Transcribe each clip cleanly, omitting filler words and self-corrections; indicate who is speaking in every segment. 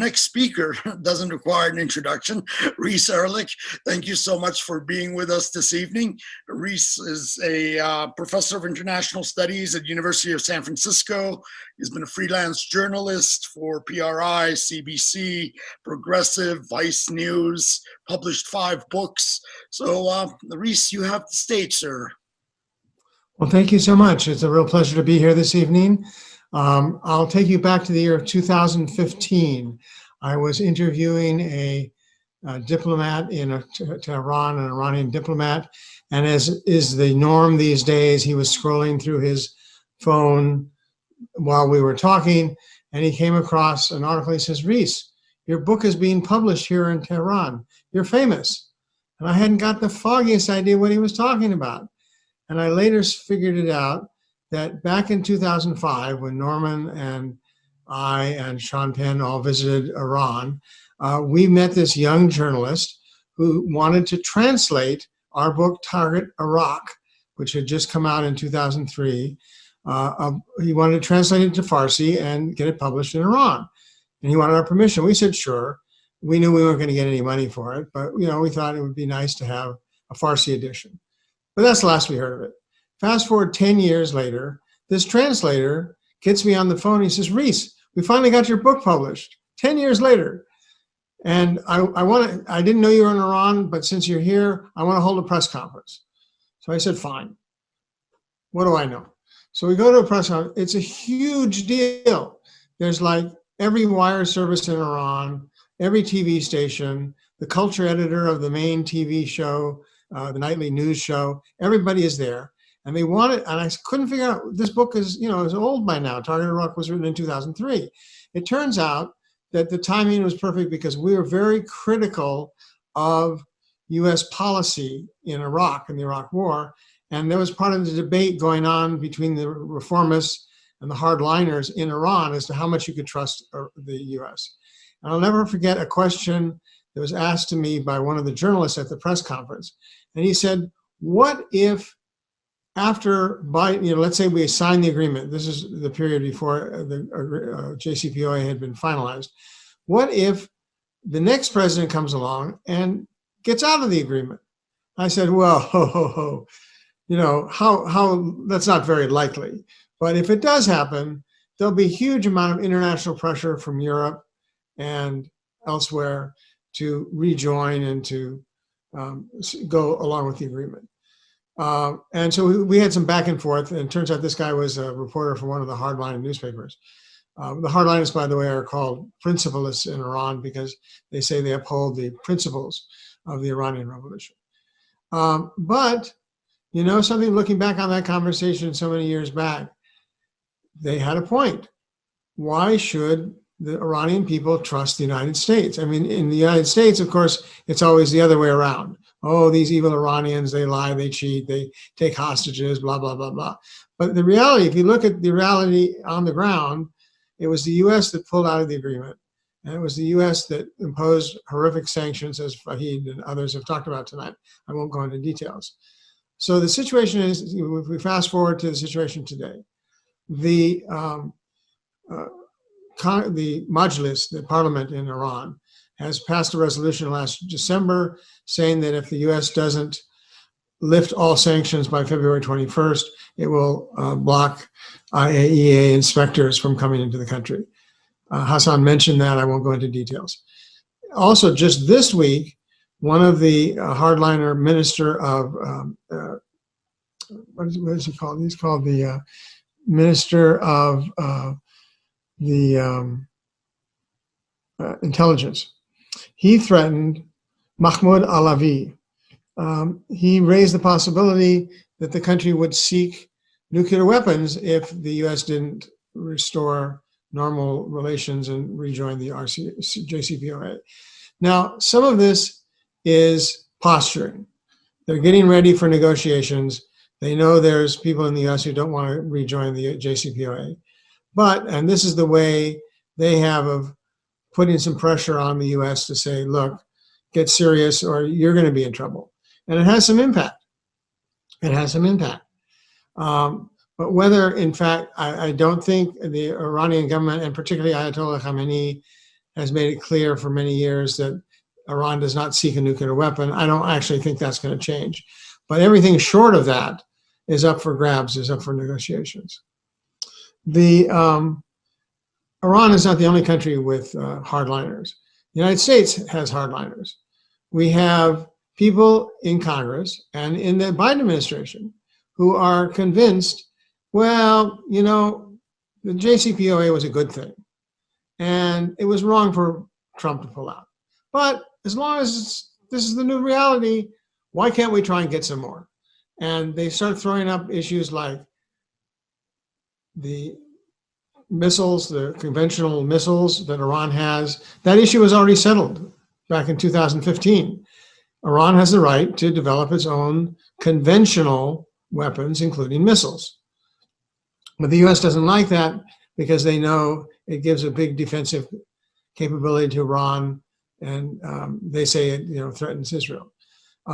Speaker 1: next speaker doesn't require an introduction. REESE Erlich, thank you so much for being with us this evening. REESE is a professor of international studies at University of San Francisco. He's been a freelance journalist for PRI, CBC, Progressive, Vice News, published 5 books. So REESE, you have the stage, sir.
Speaker 2: Well, thank you so much. It's a real pleasure to be here this evening. I'll take you back to the year of 2015. I was interviewing a diplomat in Tehran, an Iranian diplomat, and as is the norm these days, he was scrolling through his phone while we were talking, and he came across an article. He says, "REESE, your book is being published here in Tehran. You're famous." And I hadn't got the foggiest idea what he was talking about. And I later figured it out that back in 2005, when Norman and I and Sean Penn all visited Iran, we met this young journalist who wanted to translate our book, Target Iraq, which had just come out in 2003. He wanted to translate it to Farsi and get it published in Iran. And he wanted our permission. We said, sure. We knew we weren't going to get any money for it, but we thought it would be nice to have a Farsi edition. But that's the last we heard of it. Fast forward 10 years later, this translator gets me on the phone. He says, "REESE, we finally got your book published 10 years later. And I didn't know you were in Iran, but since you're here, I want to hold a press conference." So I said, fine. What do I know? So we go to a press conference. It's a huge deal. There's like every wire service in Iran, every TV station, the culture editor of the main TV show, the nightly news show, everybody is there. And they wanted, and I couldn't figure out, this book is, is old by now. Target Iraq was written in 2003. It turns out that the timing was perfect because we were very critical of US policy in Iraq, in the Iraq War. And there was part of the debate going on between the reformists and the hardliners in Iran as to how much you could trust the US. And I'll never forget a question that was asked to me by one of the journalists at the press conference. And he said, what if after Biden, let's say we signed the agreement, this is the period before the JCPOA had been finalized. What if the next president comes along and gets out of the agreement? I said, well, how that's not very likely. But if it does happen, there'll be a huge amount of international pressure from Europe and elsewhere to rejoin and to go along with the agreement. And so we had some back and forth, and it turns out this guy was a reporter for one of the hardline newspapers. The hardliners, by the way, are called principalists in Iran because they say they uphold the principles of the Iranian Revolution. But, something looking back on that conversation so many years back, they had a point. Why should the Iranian people trust the United States? I mean, in the United States, of course, it's always the other way around. Oh, these evil Iranians, they lie, they cheat, they take hostages, blah, blah, blah, blah. But the reality, if you look at the reality on the ground, it was the US that pulled out of the agreement. And it was the US that imposed horrific sanctions, as Fahid and others have talked about tonight. I won't go into details. So the situation is, if we fast forward to the situation today, the Majlis, the parliament in Iran, has passed a resolution last December saying that if the US doesn't lift all sanctions by February 21st, it will block IAEA inspectors from coming into the country. Hassan mentioned that. I won't go into details. Also, just this week, one of the hardliner minister of, what is he called? He's called the minister of intelligence. He threatened Mahmoud Alavi. He raised the possibility that the country would seek nuclear weapons if the US didn't restore normal relations and rejoin the JCPOA. Now, some of this is posturing. They're getting ready for negotiations. They know there's people in the US who don't want to rejoin the JCPOA. But, and this is the way they have of putting some pressure on the US to say, look, get serious or you're going to be in trouble. And it has some impact. It has some impact. But whether, in fact, I don't think the Iranian government, and particularly Ayatollah Khamenei, has made it clear for many years that Iran does not seek a nuclear weapon. I don't actually think that's going to change. But everything short of that is up for grabs, is up for negotiations. Iran is not the only country with hardliners. The United States has hardliners. We have people in Congress and in the Biden administration who are convinced, well, you know, the JCPOA was a good thing, and it was wrong for Trump to pull out. But as long as this is the new reality, why can't we try and get some more? And they start throwing up issues like the missiles, the conventional missiles that Iran has. That issue was already settled back in 2015. Iran has the right to develop its own conventional weapons, including missiles. But the US doesn't like that because they know it gives a big defensive capability to Iran, and they say it, you know, threatens Israel.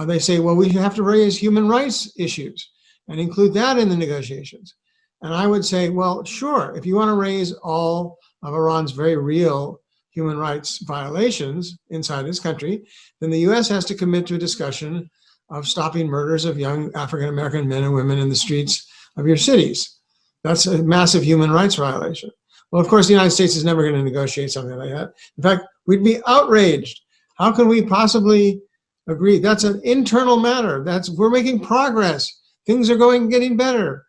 Speaker 2: They say, well, we have to raise human rights issues and include that in the negotiations. And I would say, well, sure, if you want to raise all of Iran's very real human rights violations inside this country, then the US has to commit to a discussion of stopping murders of young African-American men and women in the streets of your cities. That's a massive human rights violation. Well, of course, the United States is never going to negotiate something like that. In fact, we'd be outraged. How can we possibly agree? That's an internal matter. We're making progress. Things are getting better.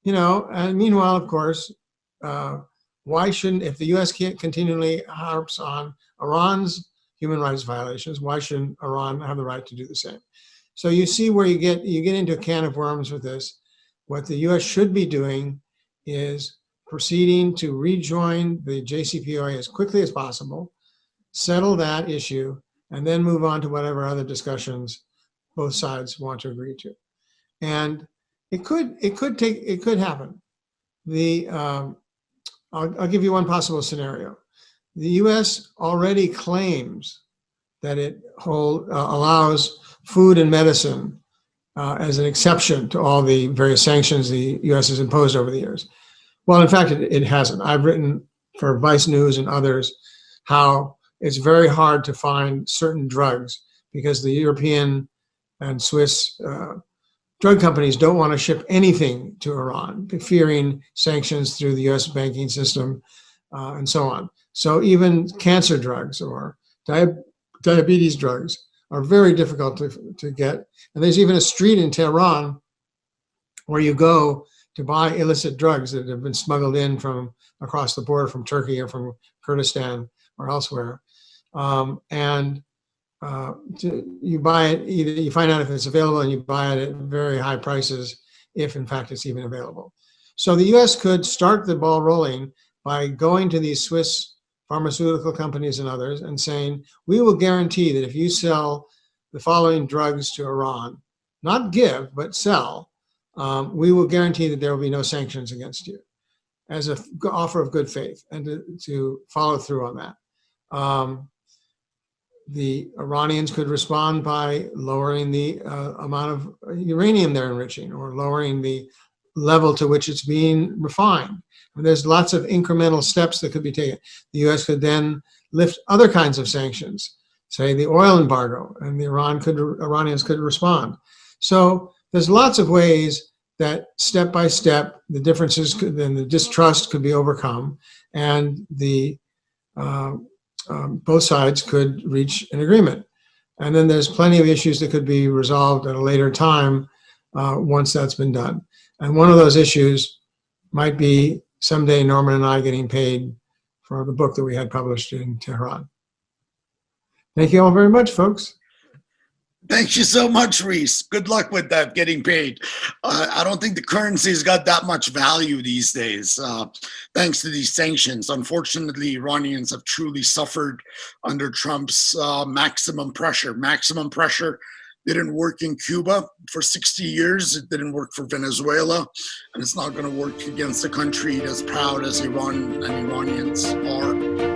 Speaker 2: You know, and meanwhile, of course, why shouldn't, if the US can't continually harps on Iran's human rights violations, why shouldn't Iran have the right to do the same? So you see where you get into a can of worms with this. What the US should be doing is proceeding to rejoin the JCPOA as quickly as possible, settle that issue, and then move on to whatever other discussions both sides want to agree to. And it could happen. I'll give you one possible scenario. The US already claims that it allows food and medicine as an exception to all the various sanctions the US has imposed over the years. Well, in fact, it hasn't. I've written for Vice News and others how it's very hard to find certain drugs because the European and Swiss drug companies don't want to ship anything to Iran, fearing sanctions through the US banking system and so on. So even cancer drugs or diabetes drugs are very difficult to get. And there's even a street in Tehran where you go to buy illicit drugs that have been smuggled in from across the border from Turkey or from Kurdistan or elsewhere. You buy it, either you find out if it's available and you buy it at very high prices, if in fact it's even available. So the US could start the ball rolling by going to these Swiss pharmaceutical companies and others and saying, we will guarantee that if you sell the following drugs to Iran, not give, but sell, we will guarantee that there will be no sanctions against you, as an offer of good faith, and to follow through on that. The Iranians could respond by lowering the amount of uranium they're enriching, or lowering the level to which it's being refined. And there's lots of incremental steps that could be taken. The US could then lift other kinds of sanctions, say the oil embargo, and the Iranians could respond. So there's lots of ways that step by step, the differences could, and the distrust could be overcome, and both sides could reach an agreement. And then there's plenty of issues that could be resolved at a later time once that's been done. And one of those issues might be someday Norman and I getting paid for the book that we had published in Tehran. Thank you all very much, folks.
Speaker 1: Thank you so much, Reese. Good luck with that, getting paid. I don't think the currency's got that much value these days, thanks to these sanctions. Unfortunately, Iranians have truly suffered under Trump's maximum pressure. Maximum pressure didn't work in Cuba for 60 years. It didn't work for Venezuela. And it's not going to work against a country as proud as Iran and Iranians are.